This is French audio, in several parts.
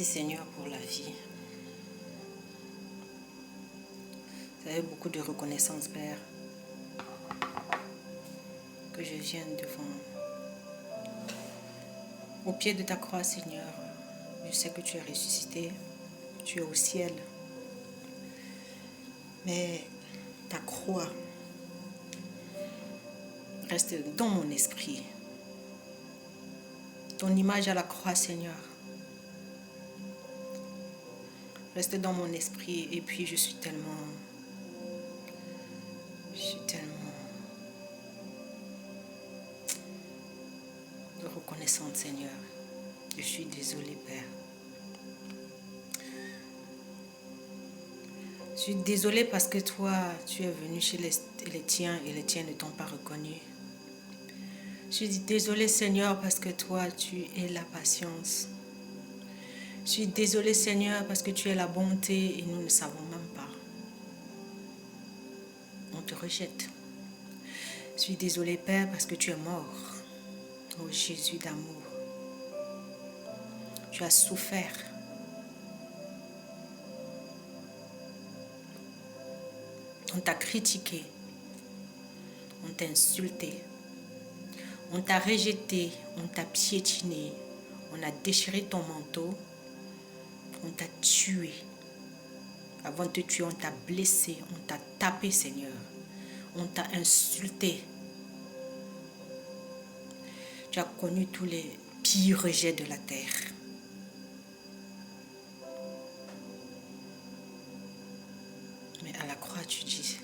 Merci Seigneur pour la vie. Vous avez beaucoup de reconnaissance, Père, que je vienne au pied de ta croix, Seigneur. Je sais que tu es ressuscité, tu es au ciel. Mais ta croix reste dans mon esprit. Ton image à la croix, Seigneur, reste dans mon esprit. Et puis je suis tellement reconnaissante, Seigneur. Je suis désolée, Père. Je suis désolée parce que toi, tu es venu chez les tiens et les tiens ne t'ont pas reconnu. Je suis désolée, Seigneur, parce que toi, tu es la patience. Je suis désolée, Seigneur, parce que tu es la bonté et nous ne savons même pas. On te rejette. Je suis désolée, Père, parce que tu es mort. Oh Jésus d'amour. Tu as souffert. On t'a critiqué. On t'a insulté. On t'a rejeté. On t'a piétiné. On a déchiré ton manteau. On t'a tué. Avant de te tuer, on t'a blessé. On t'a tapé, Seigneur. On t'a insulté. Tu as connu tous les pires rejets de la terre. Mais à la croix, tu dis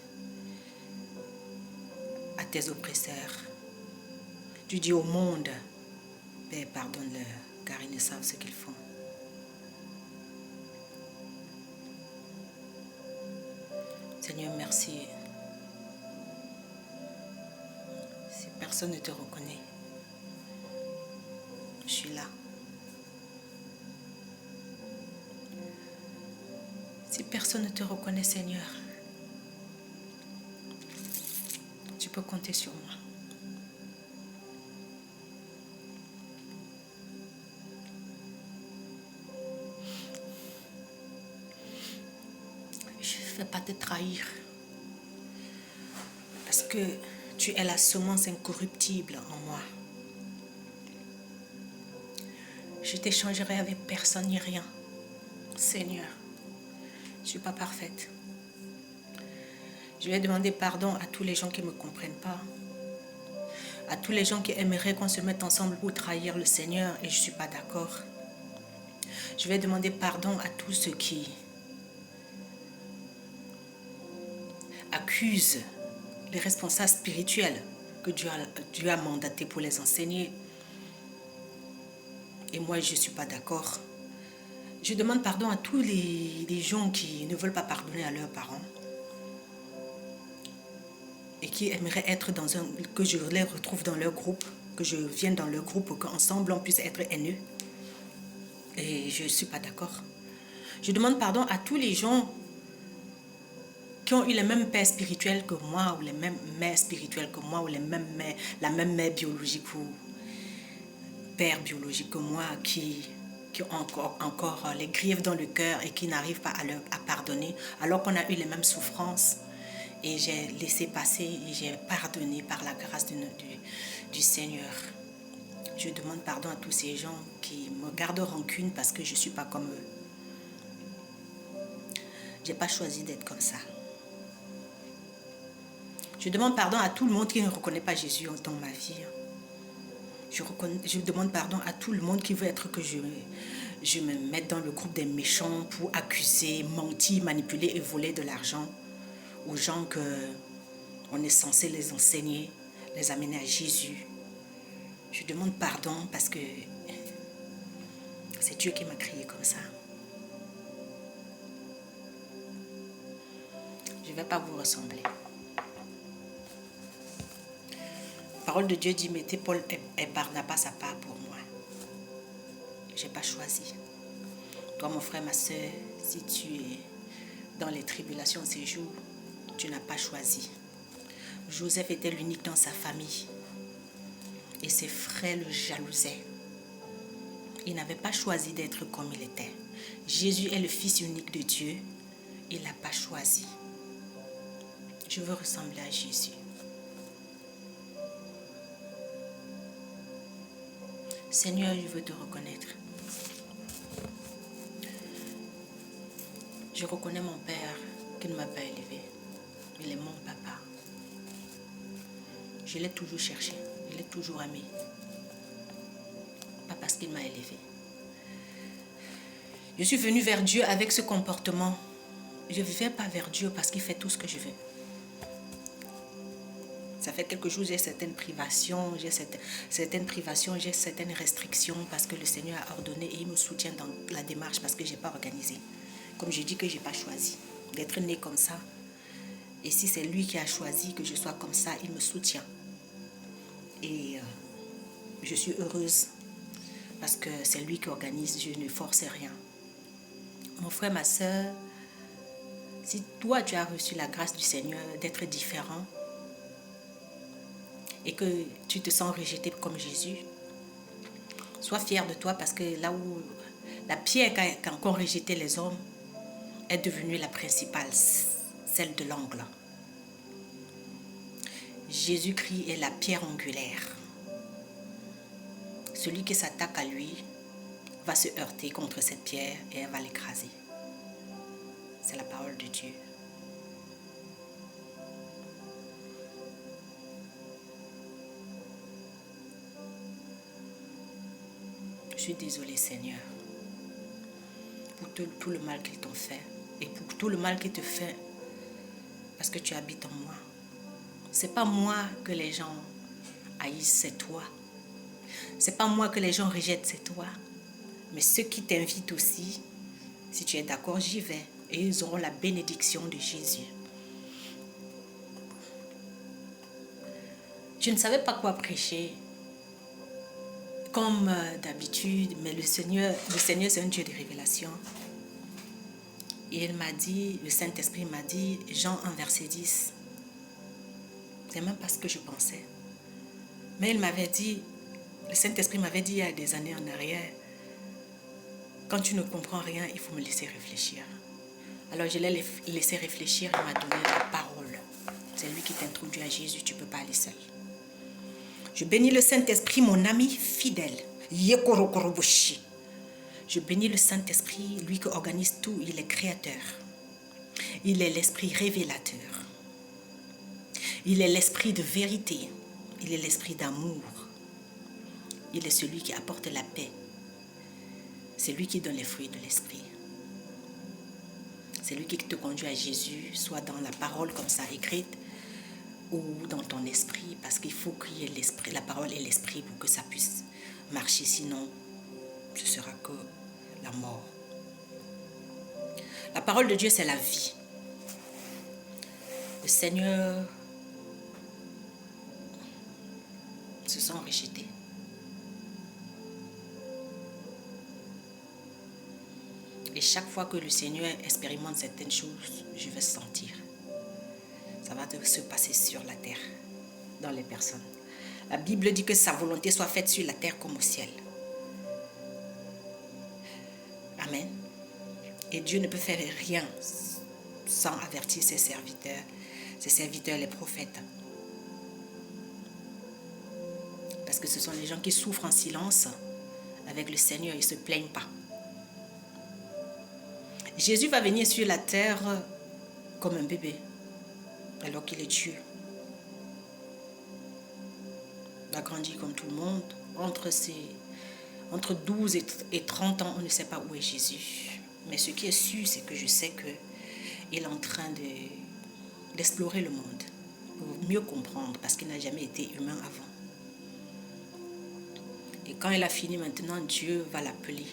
à tes oppresseurs, tu dis au monde, Père, pardonne-leur, car ils ne savent ce qu'ils font. Seigneur, merci. Si personne ne te reconnaît, je suis là. Si personne ne te reconnaît, Seigneur, tu peux compter sur moi. Je ne vais pas te trahir. Parce que tu es la semence incorruptible en moi. Je t'échangerai avec personne ni rien. Seigneur, je ne suis pas parfaite. Je vais demander pardon à tous les gens qui ne me comprennent pas. À tous les gens qui aimeraient qu'on se mette ensemble pour trahir le Seigneur et je ne suis pas d'accord. Je vais demander pardon à tous ceux qui accusent les responsables spirituels que Dieu a mandatés pour les enseigner. Et moi, je ne suis pas d'accord. Je demande pardon à tous les gens qui ne veulent pas pardonner à leurs parents. Et qui aimeraient être que je les retrouve dans leur groupe, que je vienne dans leur groupe pour qu'ensemble on puisse être haineux. Et je ne suis pas d'accord. Je demande pardon à tous les gens qui ont eu les mêmes pères spirituels que moi, ou les mêmes mères spirituelles que moi, ou la même mère biologique ou père biologique que moi, qui ont encore les griefs dans le cœur et qui n'arrivent pas à pardonner, alors qu'on a eu les mêmes souffrances. Et j'ai laissé passer et j'ai pardonné par la grâce du Seigneur. Je demande pardon à tous ces gens qui me gardent rancune parce que je ne suis pas comme eux. Je n'ai pas choisi d'être comme ça. Je demande pardon à tout le monde qui ne reconnaît pas Jésus dans ma vie. Je demande pardon à tout le monde qui veut être que je me mette dans le groupe des méchants pour accuser, mentir, manipuler et voler de l'argent aux gens qu'on est censé les enseigner, les amener à Jésus. Je demande pardon parce que c'est Dieu qui m'a créé comme ça. Je ne vais pas vous ressembler. La parole de Dieu dit, mettez Paul et Barnabas à part pour moi. Je n'ai pas choisi. Toi, mon frère, ma soeur, si tu es dans les tribulations ces jours, tu n'as pas choisi. Joseph était l'unique dans sa famille. Et ses frères le jalousaient. Il n'avait pas choisi d'être comme il était. Jésus est le Fils unique de Dieu. Il n'a pas choisi. Je veux ressembler à Jésus. Seigneur, je veux te reconnaître. Je reconnais mon Père qui ne m'a pas élevé. Il est mon papa. Je l'ai toujours cherché. Je l'ai toujours aimé. Pas parce qu'il m'a élevé. Je suis venue vers Dieu avec ce comportement. Je ne viens pas vers Dieu parce qu'il fait tout ce que je veux. Ça fait quelques jours, j'ai certaines privations, j'ai certaines restrictions parce que le Seigneur a ordonné et il me soutient dans la démarche parce que je n'ai pas organisé. Comme je dis que je n'ai pas choisi d'être né comme ça. Et si c'est lui qui a choisi que je sois comme ça, il me soutient. Et je suis heureuse parce que c'est lui qui organise, je ne force rien. Mon frère, ma soeur, si toi tu as reçu la grâce du Seigneur d'être différent et que tu te sens rejeté comme Jésus, sois fier de toi parce que là où la pierre qu'ont rejeté les hommes est devenue la principale, celle de l'angle. Jésus-Christ est la pierre angulaire. Celui qui s'attaque à lui va se heurter contre cette pierre et elle va l'écraser. C'est la parole de Dieu. Je suis désolée, Seigneur, pour tout le mal qu'ils t'ont fait et pour tout le mal qu'ils te font parce que tu habites en moi. C'est pas moi que les gens haïssent, c'est toi. C'est pas moi que les gens rejettent, c'est toi. Mais ceux qui t'invitent aussi, si tu es d'accord, j'y vais. Et ils auront la bénédiction de Jésus. Je ne savais pas quoi prêcher. Comme d'habitude, mais le Seigneur c'est un Dieu de révélation. Et il m'a dit, le Saint-Esprit m'a dit, Jean 1, verset 10. C'est même pas ce que je pensais. Mais il m'avait dit, le Saint-Esprit m'avait dit il y a des années en arrière, quand tu ne comprends rien, il faut me laisser réfléchir. Alors je l'ai laissé réfléchir, il m'a donné la parole. C'est lui qui t'introduit à Jésus, tu ne peux pas aller seul. Je bénis le Saint-Esprit, mon ami fidèle. Je bénis le Saint-Esprit, lui qui organise tout, il est créateur. Il est l'esprit révélateur. Il est l'esprit de vérité. Il est l'esprit d'amour. Il est celui qui apporte la paix. C'est lui qui donne les fruits de l'esprit. C'est lui qui te conduit à Jésus, soit dans la parole comme ça écrite, ou dans ton esprit, parce qu'il faut qu'il y ait l'esprit, la parole et l'esprit pour que ça puisse marcher, sinon ce sera que la mort. La parole de Dieu, c'est la vie. Le Seigneur se sent rejeté. Et chaque fois que le Seigneur expérimente certaines choses, je vais sentir. Ça va se passer sur la terre, dans les personnes. La Bible dit que sa volonté soit faite sur la terre comme au ciel. Amen. Et Dieu ne peut faire rien sans avertir ses serviteurs les prophètes. Parce que ce sont les gens qui souffrent en silence avec le Seigneur, ils ne se plaignent pas. Jésus va venir sur la terre comme un bébé, alors qu'il est Dieu. Il a grandi comme tout le monde. Entre 12 et 30 ans, on ne sait pas où est Jésus. Mais ce qui est sûr, c'est que je sais qu'il est en train d'explorer le monde pour mieux comprendre, parce qu'il n'a jamais été humain avant. Et quand il a fini maintenant, Dieu va l'appeler.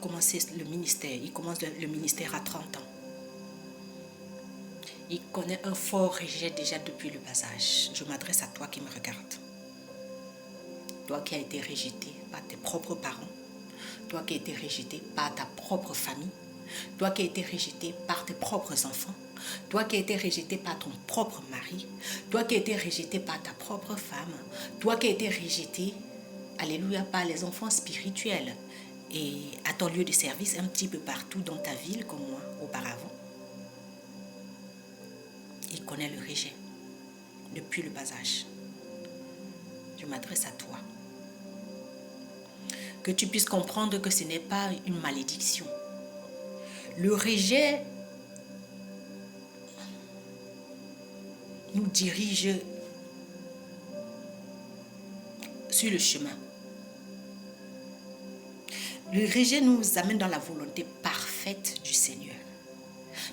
Commencer le ministère. Il commence le ministère à 30 ans. Il connaît un fort rejet déjà depuis le bas âge. Je m'adresse à toi qui me regardes. Toi qui as été rejeté par tes propres parents. Toi qui as été rejeté par ta propre famille. Toi qui as été rejeté par tes propres enfants. Toi qui as été rejeté par ton propre mari. Toi qui as été rejeté par ta propre femme. Toi qui as été rejeté alléluia, par les enfants spirituels et à ton lieu de service un petit peu partout dans ta ville comme moi auparavant. Il connaît le rejet depuis le bas âge. Je m'adresse à toi. Que tu puisses comprendre que ce n'est pas une malédiction. Le rejet nous dirige sur le chemin. Le rejet nous amène dans la volonté parfaite du Seigneur.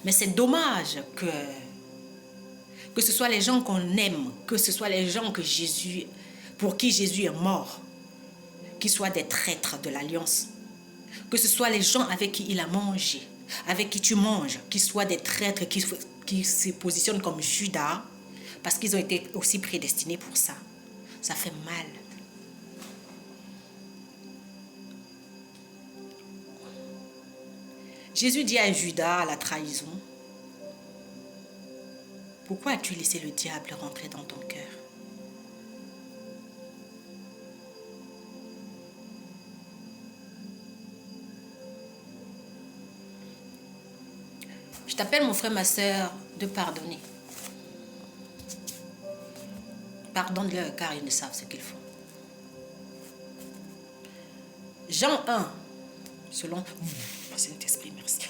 Mais c'est dommage que ce soit les gens qu'on aime, que ce soit les gens pour qui Jésus est mort, qui soient des traîtres de l'alliance. Que ce soit les gens avec qui il a mangé, avec qui tu manges, qui soient des traîtres, qui se positionnent comme Judas, parce qu'ils ont été aussi prédestinés pour ça. Ça fait mal. Jésus dit à Judas, à la trahison, « Pourquoi as-tu laissé le diable rentrer dans ton cœur ?» Je t'appelle mon frère, ma soeur, de pardonner. Pardonne-leur car ils ne savent ce qu'ils font. Jean 1, selon... Saint-Esprit, merci.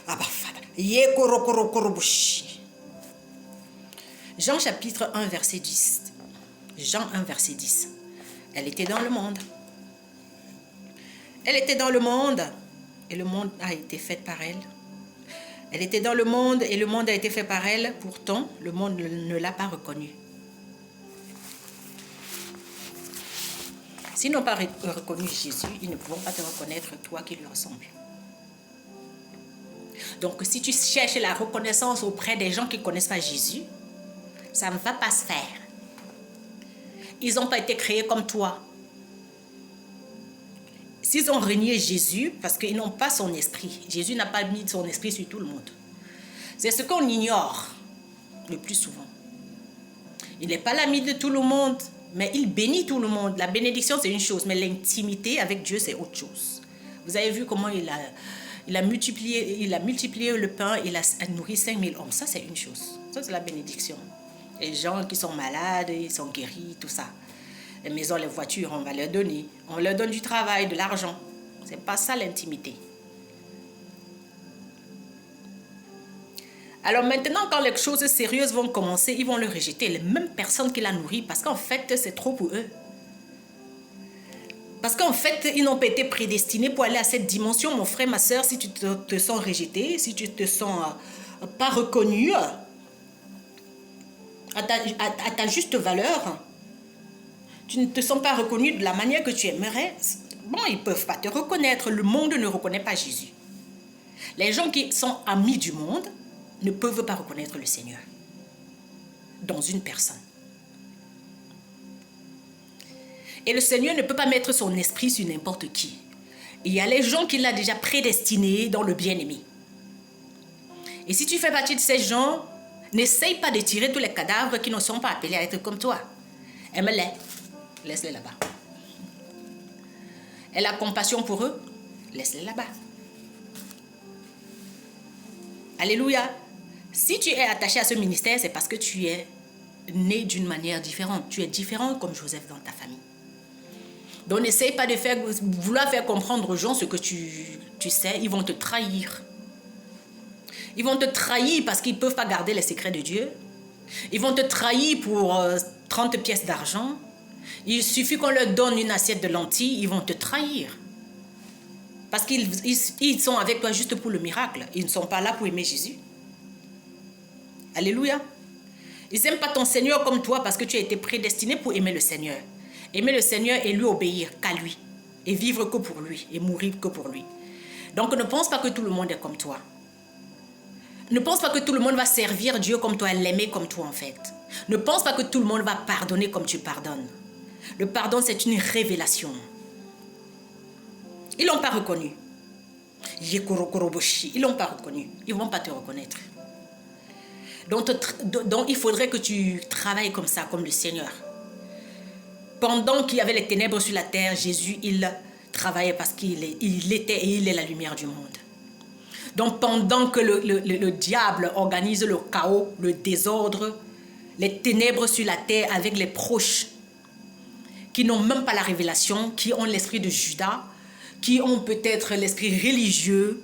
Jean chapitre 1, verset 10. Jean 1, verset 10. Elle était dans le monde. Elle était dans le monde et le monde a été fait par elle. Elle était dans le monde et le monde a été fait par elle. Pourtant, le monde ne l'a pas reconnue. S'ils n'ont pas reconnu Jésus, ils ne pourront pas te reconnaître, toi qui lui ressembles. Donc, si tu cherches la reconnaissance auprès des gens qui ne connaissent pas Jésus, ça ne va pas se faire. Ils n'ont pas été créés comme toi. S'ils ont renié Jésus, parce qu'ils n'ont pas son esprit. Jésus n'a pas mis son esprit sur tout le monde. C'est ce qu'on ignore le plus souvent. Il n'est pas l'ami de tout le monde, mais il bénit tout le monde. La bénédiction, c'est une chose, mais l'intimité avec Dieu, c'est autre chose. Vous avez vu comment il a multiplié le pain, il a nourri 5000 hommes. Ça, c'est une chose. Ça, c'est la bénédiction. Les gens qui sont malades, ils sont guéris, tout ça. Les maisons, les voitures, on va leur donner. On leur donne du travail, de l'argent. C'est pas ça l'intimité. Alors maintenant, quand les choses sérieuses vont commencer, ils vont le rejeter. Les mêmes personnes qui la nourrissent, parce qu'en fait, c'est trop pour eux. Parce qu'en fait, ils n'ont pas été prédestinés pour aller à cette dimension. Mon frère, ma soeur, si tu te sens rejeté, si tu te sens pas reconnu à ta juste valeur, tu ne te sens pas reconnu de la manière que tu aimerais, bon, ils ne peuvent pas te reconnaître. Le monde ne reconnaît pas Jésus. Les gens qui sont amis du monde ne peuvent pas reconnaître le Seigneur dans une personne. Et le Seigneur ne peut pas mettre son esprit sur n'importe qui. Il y a les gens qu'il a déjà prédestinés dans le bien-aimé. Et si tu fais partie de ces gens, n'essaye pas de tirer tous les cadavres qui ne sont pas appelés à être comme toi. Aime-les. Laisse-les là-bas. Elle a compassion pour eux. Laisse-les là-bas. Alléluia. Si tu es attaché à ce ministère, c'est parce que tu es né d'une manière différente. Tu es différent comme Joseph dans ta famille. Donc n'essaye pas de vouloir faire comprendre aux gens ce que tu sais. Ils vont te trahir. Ils vont te trahir parce qu'ils ne peuvent pas garder les secrets de Dieu. Ils vont te trahir pour 30 pièces d'argent. Il suffit qu'on leur donne une assiette de lentilles, ils vont te trahir. Parce qu'ils sont avec toi juste pour le miracle. Ils ne sont pas là pour aimer Jésus. Alléluia. Ils n'aiment pas ton Seigneur comme toi parce que tu as été prédestiné pour aimer le Seigneur. Aimer le Seigneur et lui obéir qu'à lui. Et vivre que pour lui. Et mourir que pour lui. Donc ne pense pas que tout le monde est comme toi. Ne pense pas que tout le monde va servir Dieu comme toi, l'aimer comme toi en fait. Ne pense pas que tout le monde va pardonner comme tu pardonnes. Le pardon, c'est une révélation. Ils ne l'ont pas reconnu. Ils ne l'ont pas reconnu. Ils ne vont pas te reconnaître. Donc, il faudrait que tu travailles comme ça, comme le Seigneur. Pendant qu'il y avait les ténèbres sur la terre, Jésus, il travaillait parce qu'il était et il est la lumière du monde. Donc pendant que le diable organise le chaos, le désordre, les ténèbres sur la terre avec les proches qui n'ont même pas la révélation, qui ont l'esprit de Judas, qui ont peut-être l'esprit religieux,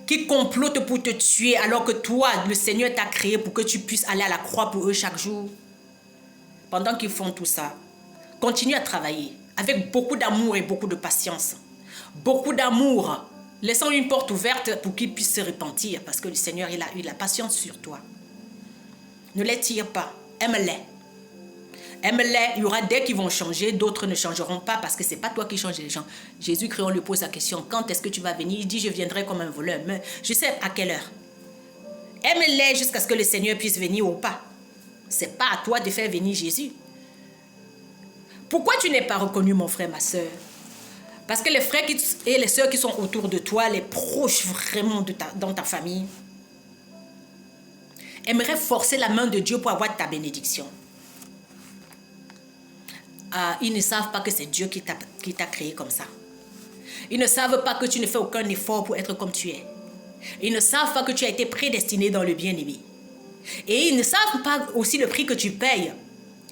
qui complotent pour te tuer alors que toi, le Seigneur t'a créé pour que tu puisses aller à la croix pour eux chaque jour. Pendant qu'ils font tout ça, continue à travailler avec beaucoup d'amour et beaucoup de patience. Beaucoup d'amour, laissant une porte ouverte pour qu'ils puissent se repentir parce que le Seigneur, il a eu la patience sur toi. Ne les tire pas, aime-les. Aime-les, il y aura des qui vont changer, d'autres ne changeront pas parce que ce n'est pas toi qui changes les gens. Jésus-Christ, on lui pose la question, quand est-ce que tu vas venir? Il dit, je viendrai comme un voleur, mais je sais à quelle heure. Aime-les jusqu'à ce que le Seigneur puisse venir ou pas. Ce n'est pas à toi de faire venir Jésus. Pourquoi tu n'es pas reconnu, mon frère, ma soeur? Parce que les frères et les sœurs qui sont autour de toi, les proches vraiment dans ta famille, aimeraient forcer la main de Dieu pour avoir ta bénédiction. Ils ne savent pas que c'est Dieu qui t'a créé comme ça. Ils ne savent pas que tu ne fais aucun effort pour être comme tu es. Ils ne savent pas que tu as été prédestiné dans le bien-aimé. Et ils ne savent pas aussi le prix que tu payes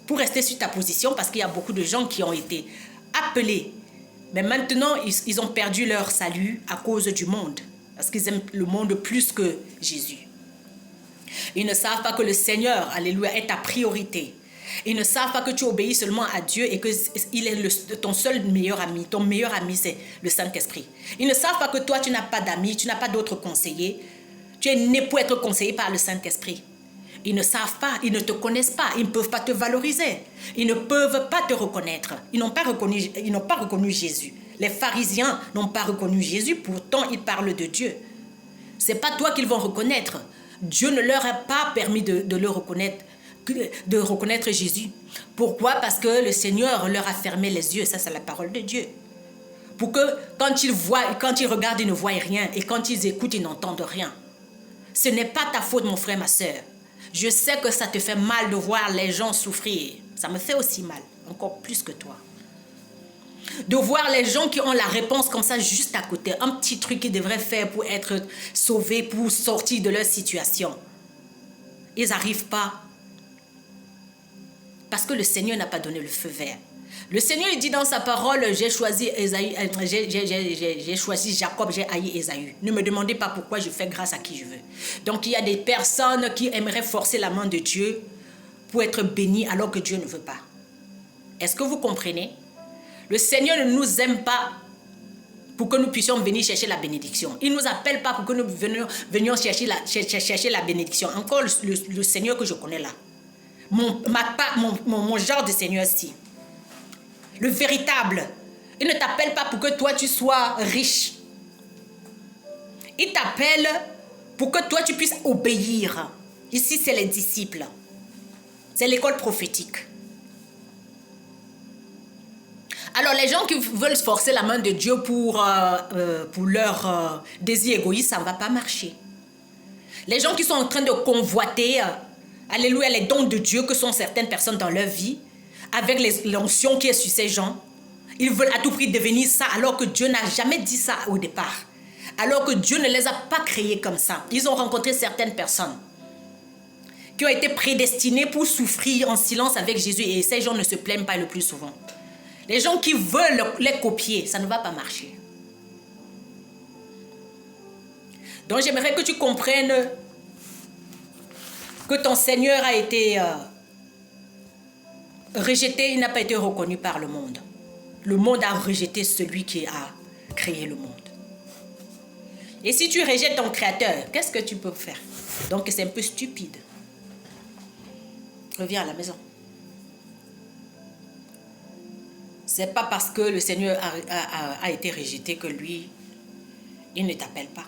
pour rester sur ta position parce qu'il y a beaucoup de gens qui ont été appelés. Mais maintenant, ils ont perdu leur salut à cause du monde. Parce qu'ils aiment le monde plus que Jésus. Ils ne savent pas que le Seigneur, alléluia, est ta priorité. Ils ne savent pas que tu obéis seulement à Dieu et qu'il est ton seul meilleur ami. Ton meilleur ami, c'est le Saint-Esprit. Ils ne savent pas que toi, tu n'as pas d'amis, tu n'as pas d'autres conseillers. Tu es né pour être conseillé par le Saint-Esprit. Ils ne savent pas, ils ne te connaissent pas, ils ne peuvent pas te valoriser. Ils ne peuvent pas te reconnaître. Ils n'ont pas reconnu Jésus. Les pharisiens n'ont pas reconnu Jésus, pourtant ils parlent de Dieu. Ce n'est pas toi qu'ils vont reconnaître. Dieu ne leur a pas permis de reconnaître Jésus. Pourquoi? Parce que le Seigneur leur a fermé les yeux. Ça, c'est la parole de Dieu. Pour que quand ils regardent, ils ne voient rien. Et quand ils écoutent, ils n'entendent rien. Ce n'est pas ta faute, mon frère, ma soeur. Je sais que ça te fait mal de voir les gens souffrir. Ça me fait aussi mal, encore plus que toi. De voir les gens qui ont la réponse comme ça juste à côté. Un petit truc qu'ils devraient faire pour être sauvés, pour sortir de leur situation. Ils n'arrivent pas. Parce que le Seigneur n'a pas donné le feu vert. Le Seigneur dit dans sa parole, j'ai choisi Jacob, j'ai haï Ésaü. Ne me demandez pas pourquoi, je fais grâce à qui je veux. Donc il y a des personnes qui aimeraient forcer la main de Dieu pour être bénies alors que Dieu ne veut pas. Est-ce que vous comprenez? Le Seigneur ne nous aime pas pour que nous puissions venir chercher la bénédiction. Il ne nous appelle pas pour que nous venions chercher la bénédiction. Encore le Seigneur que je connais là. Mon genre de Seigneur-ci. Le véritable. Il ne t'appelle pas pour que toi tu sois riche. Il t'appelle pour que toi tu puisses obéir. Ici c'est les disciples. C'est l'école prophétique. Alors les gens qui veulent forcer la main de Dieu pour leur désir égoïste, ça ne va pas marcher. Les gens qui sont en train de convoiter, alléluia, les dons de Dieu que sont certaines personnes dans leur vie, avec l'onction qui est sur ces gens, ils veulent à tout prix devenir ça alors que Dieu n'a jamais dit ça au départ. Alors que Dieu ne les a pas créés comme ça. Ils ont rencontré certaines personnes qui ont été prédestinées pour souffrir en silence avec Jésus et ces gens ne se plaignent pas le plus souvent. Les gens qui veulent les copier, ça ne va pas marcher. Donc j'aimerais que tu comprennes que ton Seigneur a été rejeté, il n'a pas été reconnu par le monde. Le monde a rejeté celui qui a créé le monde. Et si tu rejettes ton Créateur, qu'est-ce que tu peux faire? Donc c'est un peu stupide. Reviens à la maison. C'est pas parce que le Seigneur a été rejeté que lui, il ne t'appelle pas.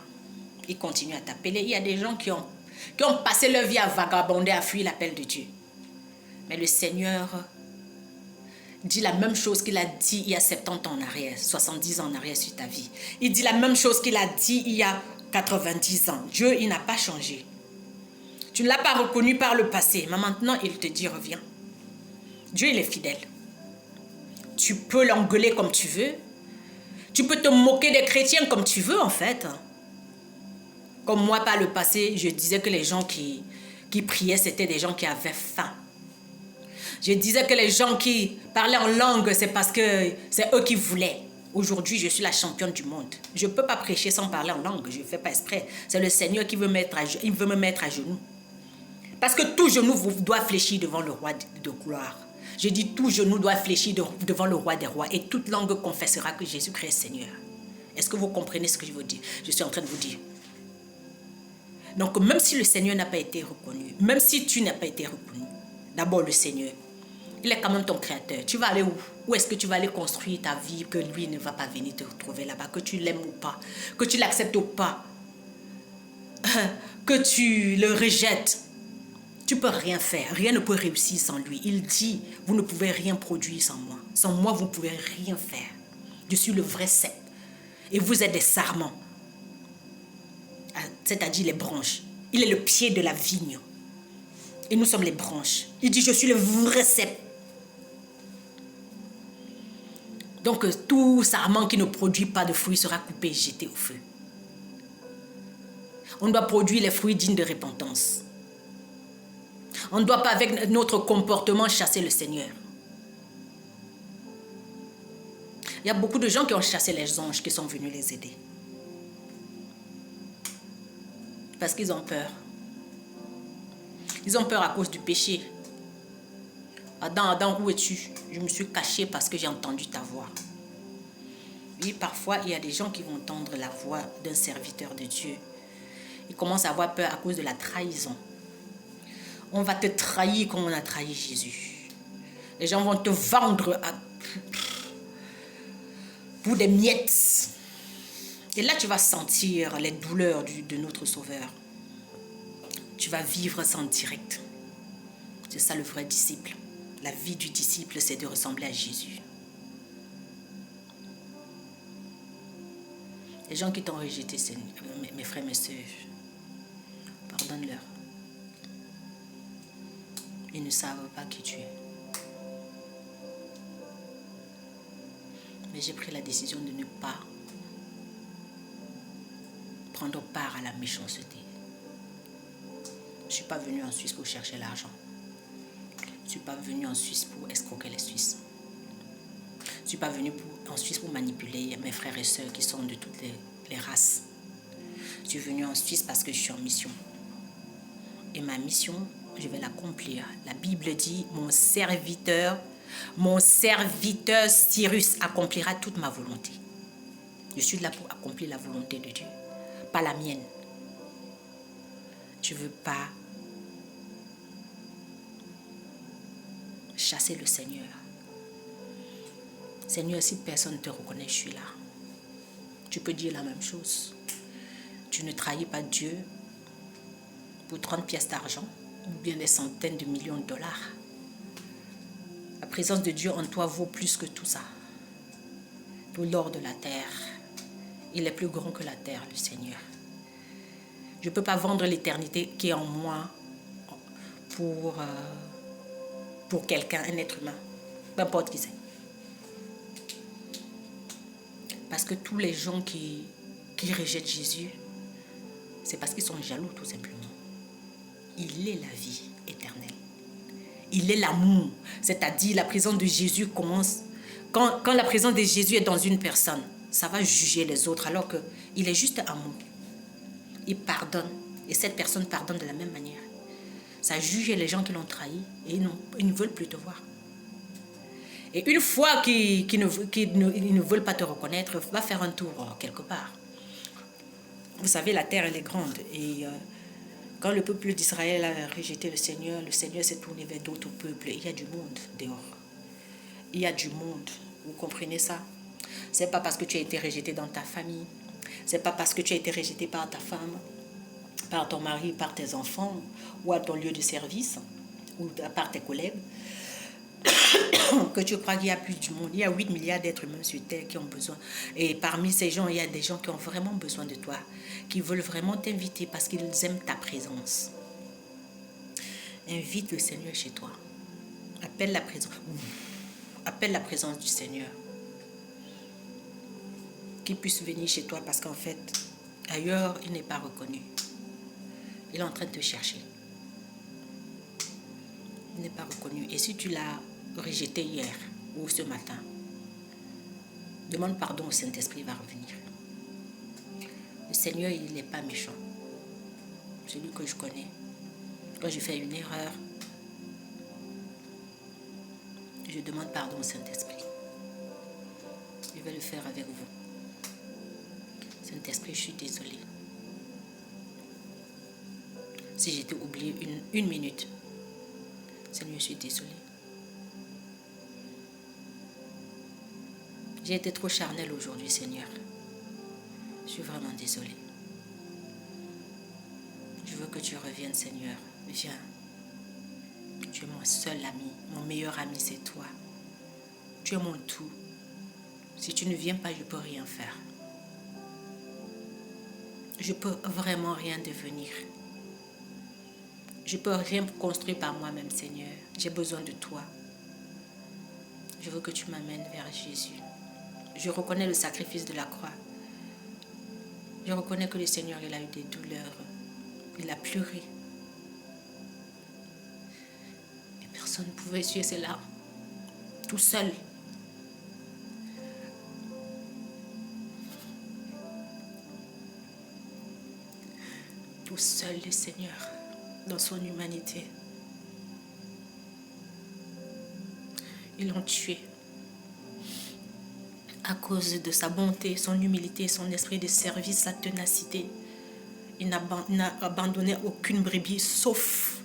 Il continue à t'appeler. Il y a des gens qui ont passé leur vie à vagabonder, à fuir l'appel de Dieu. Mais le Seigneur dit la même chose qu'il a dit il y a 70 ans en arrière, 70 ans en arrière sur ta vie. Il dit la même chose qu'il a dit il y a 90 ans. Dieu, il n'a pas changé. Tu ne l'as pas reconnu par le passé, mais maintenant, il te dit reviens. Dieu, il est fidèle. Tu peux l'engueuler comme tu veux. Tu peux te moquer des chrétiens comme tu veux, en fait. Comme moi, par le passé, je disais que les gens qui priaient, c'était des gens qui avaient faim. Je disais que les gens qui parlaient en langue, c'est parce que c'est eux qui voulaient. Aujourd'hui, je suis la championne du monde. Je ne peux pas prêcher sans parler en langue. Je ne fais pas exprès. C'est le Seigneur qui veut me mettre à genoux. Parce que tout genou doit fléchir devant le roi de gloire. Je dis tout genou doit fléchir devant le roi des rois. Et toute langue confessera que Jésus-Christ est Seigneur. Est-ce que vous comprenez ce que je vous dis? Je suis en train de vous dire. Donc, même si le Seigneur n'a pas été reconnu, même si tu n'as pas été reconnu, d'abord le Seigneur, il est quand même ton créateur. Tu vas aller où? Où est-ce que tu vas aller construire ta vie que lui ne va pas venir te retrouver là-bas? Que tu l'aimes ou pas? Que tu l'acceptes ou pas? Que tu le rejettes? Tu ne peux rien faire. Rien ne peut réussir sans lui. Il dit, vous ne pouvez rien produire sans moi. Sans moi, vous ne pouvez rien faire. Je suis le vrai cep. Et vous êtes des sarments. C'est-à-dire les branches. Il est le pied de la vigne. Et nous sommes les branches. Il dit, je suis le vrai cep. Donc, tout sarment qui ne produit pas de fruits sera coupé et jeté au feu. On doit produire les fruits dignes de repentance. On ne doit pas, avec notre comportement, chasser le Seigneur. Il y a beaucoup de gens qui ont chassé les anges qui sont venus les aider. Parce qu'ils ont peur. Ils ont peur à cause du péché. Adam, Adam, où es-tu? Je me suis caché parce que j'ai entendu ta voix. Oui, parfois, il y a des gens qui vont entendre la voix d'un serviteur de Dieu. Ils commencent à avoir peur à cause de la trahison. On va te trahir comme on a trahi Jésus. Les gens vont te vendre pour des miettes. Et là, tu vas sentir les douleurs de notre Sauveur. Tu vas vivre ça en direct. C'est ça le vrai disciple. La vie du disciple, c'est de ressembler à Jésus. Les gens qui t'ont rejeté, mes frères, mes sœurs, pardonne-leur. Ils ne savent pas qui tu es. Mais j'ai pris la décision de ne pas prendre part à la méchanceté. Je ne suis pas venu en Suisse pour chercher l'argent. Je ne suis pas venu en Suisse pour escroquer les Suisses. Je ne suis pas venu en Suisse pour manipuler mes frères et sœurs qui sont de toutes les races. Je suis venu en Suisse parce que je suis en mission. Et ma mission, je vais l'accomplir. La Bible dit, mon serviteur Cyrus accomplira toute ma volonté. Je suis là pour accomplir la volonté de Dieu, pas la mienne. Je ne veux pas chasser le Seigneur. Seigneur, si personne ne te reconnaît, je suis là. Tu peux dire la même chose. Tu ne trahis pas Dieu pour 30 pièces d'argent ou bien des centaines de millions de dollars. La présence de Dieu en toi vaut plus que tout ça. Tout l'or de la terre. Il est plus grand que la terre, le Seigneur. Je ne peux pas vendre l'éternité qui est en moi pour quelqu'un, un être humain. Peu importe qui c'est. Parce que tous les gens qui rejettent Jésus, c'est parce qu'ils sont jaloux, tout simplement. Il est la vie éternelle. Il est l'amour. C'est-à-dire, la présence de Jésus commence... Quand la présence de Jésus est dans une personne, ça va juger les autres, alors qu'il est juste amour. Il pardonne. Et cette personne pardonne de la même manière. Ça juge les gens qui l'ont trahi et ils ne veulent plus te voir. Et une fois qu'ils ne veulent pas te reconnaître, va faire un tour quelque part. Vous savez, la terre, elle est grande. Et quand le peuple d'Israël a rejeté le Seigneur s'est tourné vers d'autres peuples. Il y a du monde dehors. Il y a du monde. Vous comprenez ça? Ce n'est pas parce que tu as été rejeté dans ta famille. Ce n'est pas parce que tu as été rejeté par ta femme, par ton mari, par tes enfants, ou à ton lieu de service, ou par tes collègues, que tu crois qu'il y a plus du monde. Il y a 8 milliards d'êtres humains sur Terre qui ont besoin. Et parmi ces gens, il y a des gens qui ont vraiment besoin de toi, qui veulent vraiment t'inviter parce qu'ils aiment ta présence. Invite le Seigneur chez toi. Appelle la présence. Appelle la présence du Seigneur. Qu'il puisse venir chez toi parce qu'en fait, ailleurs, il n'est pas reconnu. Il est en train de te chercher. Il n'est pas reconnu. Et si tu l'as rejeté hier ou ce matin, demande pardon au Saint-Esprit, il va revenir. Le Seigneur, il n'est pas méchant. Celui que je connais. Quand je fais une erreur, je demande pardon au Saint-Esprit. Je vais le faire avec vous. Saint-Esprit, je suis désolée. Si j'étais oublié une minute, Seigneur, je suis désolée. J'ai été trop charnelle aujourd'hui, Seigneur. Je suis vraiment désolée. Je veux que tu reviennes, Seigneur. Viens. Tu es mon seul ami. Mon meilleur ami, c'est toi. Tu es mon tout. Si tu ne viens pas, je ne peux rien faire. Je ne peux vraiment rien devenir. Je ne peux rien construire par moi-même, Seigneur. J'ai besoin de toi. Je veux que tu m'amènes vers Jésus. Je reconnais le sacrifice de la croix. Je reconnais que le Seigneur, il a eu des douleurs. Il a pleuré. Et personne ne pouvait essuyer ses larmes. Tout seul. Tout seul, le Seigneur, dans son humanité. Ils l'ont tué. À cause de sa bonté, son humilité, son esprit de service, sa ténacité. Il n'a abandonné aucune brebis, sauf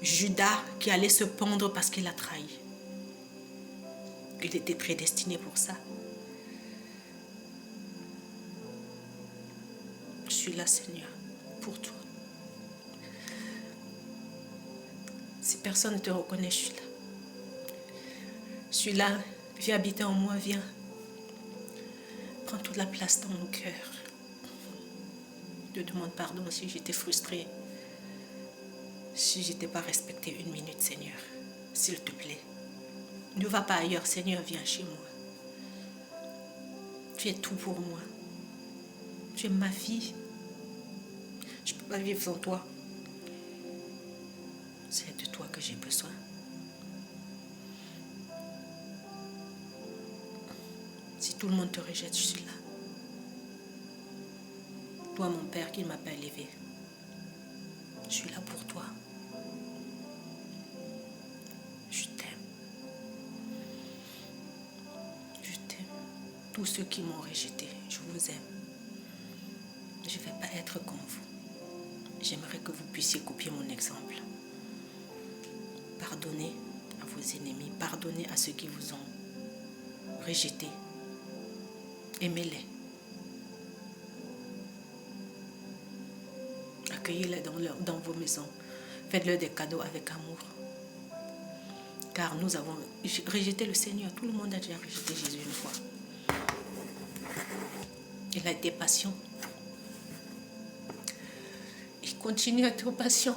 Judas qui allait se pendre parce qu'il a trahi. Il était prédestiné pour ça. Je suis là, Seigneur, pour toi. Si personne ne te reconnaît, je suis là. Je suis là, viens habiter en moi, viens. Prends toute la place dans mon cœur. Je te demande pardon si j'étais frustrée. Si je n'étais pas respectée une minute, Seigneur. S'il te plaît. Ne va pas ailleurs, Seigneur, viens chez moi. Tu es tout pour moi. Tu es ma vie. Je ne peux pas vivre sans toi. C'est de toi que j'ai besoin. Si tout le monde te rejette, je suis là. Toi, mon Père, qui ne m'a pas élevé, je suis là pour toi. Je t'aime. Je t'aime. Tous ceux qui m'ont rejeté, je vous aime. Je ne vais pas être comme vous. J'aimerais que vous puissiez copier mon exemple. Pardonnez à vos ennemis. Pardonnez à ceux qui vous ont rejeté. Aimez-les. Accueillez-les dans vos maisons. Faites-leur des cadeaux avec amour. Car nous avons rejeté le Seigneur. Tout le monde a déjà rejeté Jésus une fois. Il a été patient. Il continue à être patient.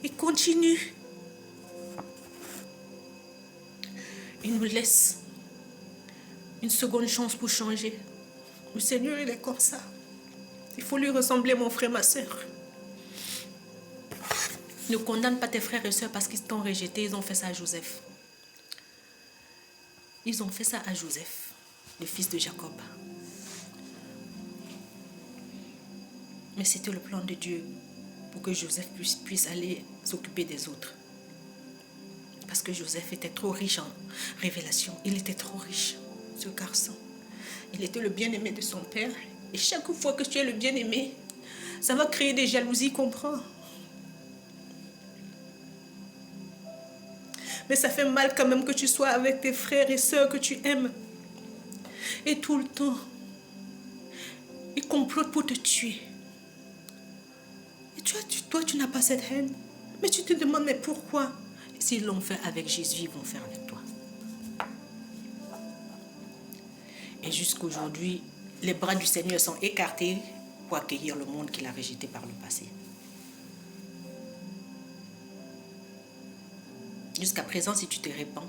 Il continue. Il nous laisse une seconde chance pour changer. Le Seigneur, il est comme ça. Il faut lui ressembler, mon frère, ma soeur. Ne condamne pas tes frères et soeurs parce qu'ils t'ont rejeté. Ils ont fait ça à Joseph. Ils ont fait ça à Joseph, le fils de Jacob. Mais c'était le plan de Dieu pour que Joseph puisse aller s'occuper des autres. Parce que Joseph était trop riche en révélation. Il était trop riche, ce garçon. Il était le bien-aimé de son père. Et chaque fois que tu es le bien-aimé, ça va créer des jalousies, comprends? Mais ça fait mal quand même que tu sois avec tes frères et sœurs que tu aimes. Et tout le temps, ils complotent pour te tuer. Et toi, tu n'as pas cette haine. Mais tu te demandes, mais pourquoi? S'ils l'ont fait avec Jésus, ils vont faire avec toi. Et jusqu'aujourd'hui, les bras du Seigneur sont écartés pour accueillir le monde qu'il a rejeté par le passé. Jusqu'à présent, si tu te répands,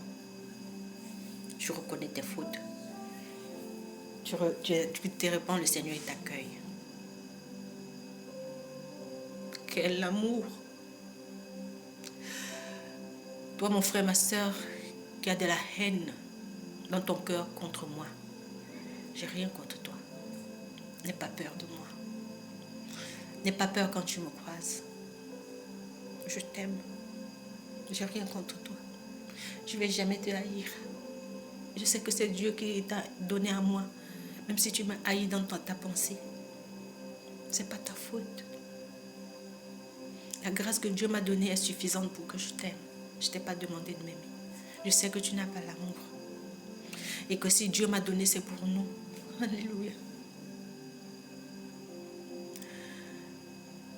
tu reconnais tes fautes. Tu te répands, le Seigneur t'accueille. Quel amour! Toi, mon frère, ma soeur, qui a de la haine dans ton cœur contre moi, j'ai rien contre toi. N'aie pas peur de moi. N'aie pas peur quand tu me croises. Je t'aime. J'ai rien contre toi. Je ne vais jamais te haïr. Je sais que c'est Dieu qui t'a donné à moi. Même si tu m'as haï dans ta pensée. Ce n'est pas ta faute. La grâce que Dieu m'a donnée est suffisante pour que je t'aime. Je ne t'ai pas demandé de m'aimer. Je sais que tu n'as pas l'amour. Et que si Dieu m'a donné, c'est pour nous. Alléluia.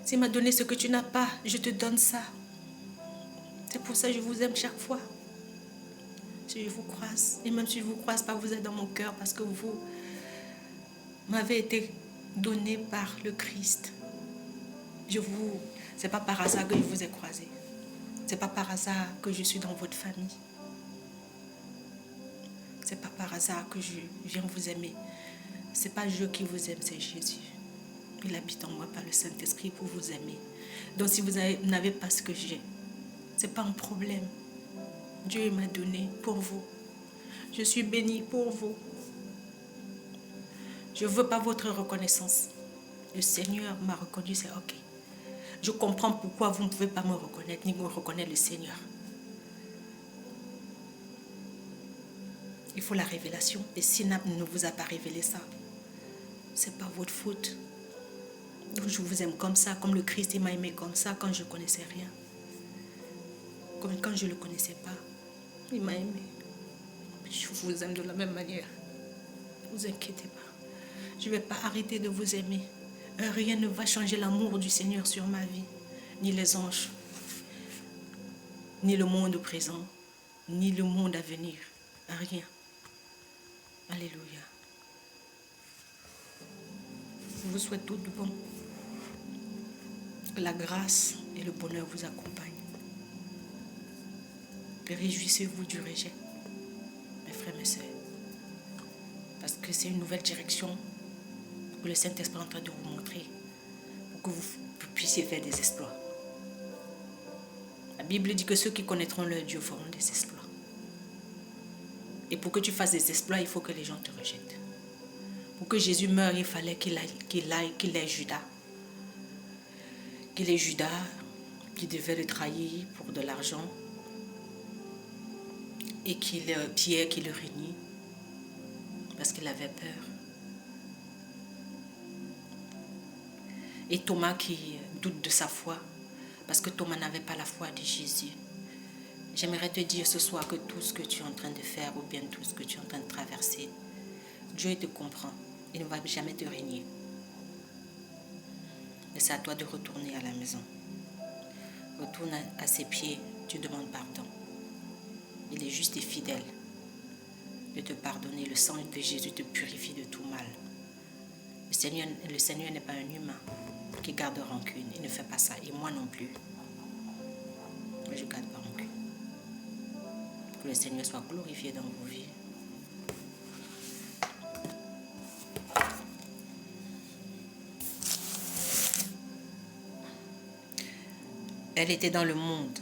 S'il m'a donné ce que tu n'as pas, je te donne ça. C'est pour ça que je vous aime chaque fois. Si je vous croise, et même si je ne vous croise pas, vous êtes dans mon cœur parce que vous m'avez été donné par le Christ. C'est pas par hasard que je vous ai croisé. C'est pas par hasard que je suis dans votre famille. C'est pas par hasard que je viens vous aimer. C'est pas Dieu qui vous aime, c'est Jésus. Il habite en moi par le Saint-Esprit pour vous aimer. Donc si vous n'avez pas ce que j'ai, c'est pas un problème. Dieu m'a donné pour vous. Je suis bénie pour vous. Je ne veux pas votre reconnaissance. Le Seigneur m'a reconnu, c'est ok. Je comprends pourquoi vous ne pouvez pas me reconnaître, ni me reconnaître le Seigneur. Il faut la révélation. Et s'il ne vous a pas révélé ça, ce n'est pas votre faute. Donc je vous aime comme ça, comme le Christ il m'a aimé comme ça quand je ne connaissais rien. Comme quand je ne le connaissais pas, il m'a aimé. Je vous aime de la même manière. Ne vous inquiétez pas. Je ne vais pas arrêter de vous aimer. Rien ne va changer l'amour du Seigneur sur ma vie. Ni les anges, ni le monde présent, ni le monde à venir. Rien. Alléluia. Je vous souhaite tout de bon. Que la grâce et le bonheur vous accompagnent. Réjouissez-vous du rejet, mes frères, mes sœurs. Parce que c'est une nouvelle direction que le Saint-Esprit est en train de vous montrer pour que vous puissiez faire des exploits. La Bible dit que ceux qui connaîtront leur Dieu feront des exploits. Et pour que tu fasses des exploits, il faut que les gens te rejettent. Pour que Jésus meure, il fallait qu'il ait Judas. Qu'il ait Judas qui devait le trahir pour de l'argent. Et Pierre qui le renie parce qu'il avait peur. Et Thomas qui doute de sa foi parce que Thomas n'avait pas la foi de Jésus. J'aimerais te dire ce soir que tout ce que tu es en train de faire ou bien tout ce que tu es en train de traverser, Dieu te comprend. Il ne va jamais te régner. Mais c'est à toi de retourner à la maison. Retourne à ses pieds, tu demandes pardon. Il est juste et fidèle de te pardonner. Le sang de Jésus te purifie de tout mal. Le Seigneur n'est pas un humain qui garde rancune. Il ne fait pas ça. Et moi non plus. Mais je ne garde pas rancune. Que le Seigneur soit glorifié dans vos vies. Elle était dans le monde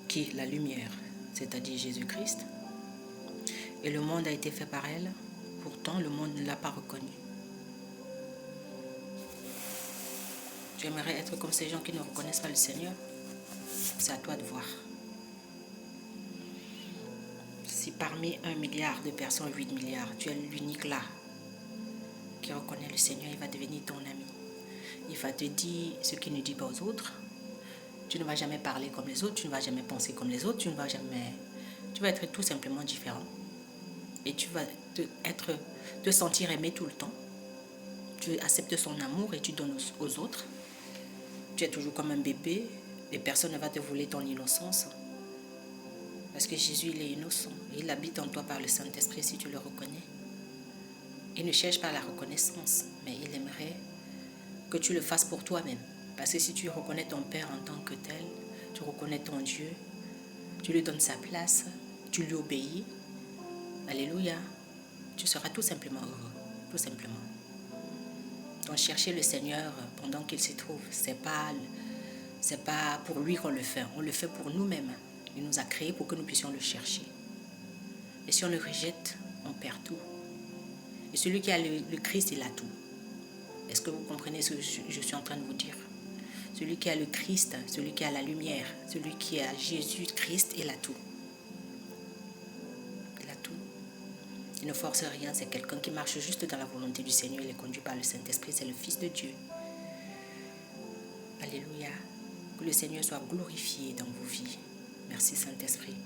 qui est la lumière, c'est-à-dire Jésus-Christ. Et le monde a été fait par elle. Pourtant, le monde ne l'a pas reconnue. Tu aimerais être comme ces gens qui ne reconnaissent pas le Seigneur? C'est à toi de voir. Si parmi 1 milliard de personnes, 8 milliards, tu es l'unique là qui reconnaît le Seigneur, il va devenir ton ami. Il va te dire ce qu'il ne dit pas aux autres. Tu ne vas jamais parler comme les autres, tu ne vas jamais penser comme les autres, tu vas être tout simplement différent. Et tu vas te sentir aimé tout le temps. Tu acceptes son amour et tu donnes aux autres. Tu es toujours comme un bébé et personne ne va te voler ton innocence. Parce que Jésus, il est innocent. Il habite en toi par le Saint-Esprit si tu le reconnais. Il ne cherche pas la reconnaissance, mais il aimerait que tu le fasses pour toi-même. Parce que si tu reconnais ton Père en tant que tel, tu reconnais ton Dieu, tu lui donnes sa place, tu lui obéis, alléluia, tu seras tout simplement heureux, tout simplement. Donc chercher le Seigneur pendant qu'il s'y trouve, c'est pas pour lui qu'on le fait, on le fait pour nous-mêmes. Il nous a créés pour que nous puissions le chercher. Et si on le rejette, on perd tout. Et celui qui a le Christ, il a tout. Est-ce que vous comprenez ce que je suis en train de vous dire? Celui qui a le Christ, celui qui a la lumière, celui qui a Jésus-Christ, il a tout. Il a tout. Il ne force rien, c'est quelqu'un qui marche juste dans la volonté du Seigneur. Il est conduit par le Saint-Esprit, c'est le Fils de Dieu. Alléluia. Que le Seigneur soit glorifié dans vos vies. Merci Saint-Esprit.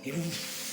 Et ouf.